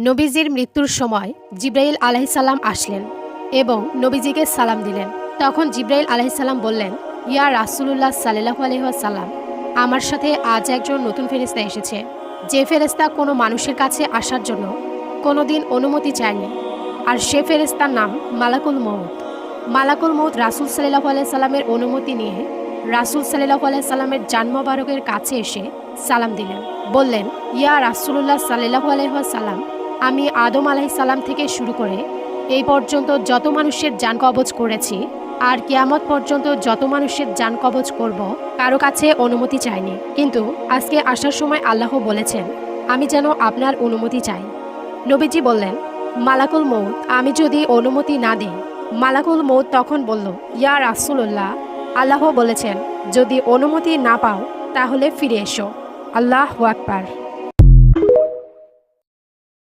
নবীজির মৃত্যুর সময় জিব্রাইল আলাইহিসসালাম আসলেন এবং নবীজিকে সালাম দিলেন। তখন জিব্রাইল আলাইহিসসালাম বললেন, ইয়া রাসূলুল্লাহ সাল্লাল্লাহু আলাইহি ওয়াসাল্লাম, আমার সাথে আজ একজন নতুন ফেরেশতা এসেছে, যে ফেরেশতা কোনো মানুষের কাছে আসার জন্য কোনোদিন অনুমতি চায়নি। আর সে ফেরেশতার নাম মালাকুল মউত। মালাকুল মউত রাসূল সাল্লাল্লাহু আলাইহি সাল্লামের অনুমতি নিয়ে রাসূল সাল্লাল্লাহু আলাইহি সাল্লামের জান মোবারকের কাছে এসে সালাম দিলেন। বললেন, ইয়া রাসূলুল্লাহ সাল্লাল্লাহু আলাইহি ওয়াসাল্লাম, আমি আদম আলাইহিসসালাম থেকে শুরু করে এই পর্যন্ত যত মানুষের জান কবজ করেছি আর কিয়ামত পর্যন্ত যত মানুষের জান কবজ করব, কারো কাছে অনুমতি চাইনি। কিন্তু আজকে আসার সময় আল্লাহ বলেছেন আমি যেন আপনার অনুমতি চাই। নবীজি বললেন, মালাকুল মউত, আমি যদি অনুমতি না দিই? মালাকুল মউত তখন বলল, ইয়া রাসূলুল্লাহ, আল্লাহ বলেছেন যদি অনুমতি না পাও তাহলে ফিরে এসো। আল্লাহু আকবার।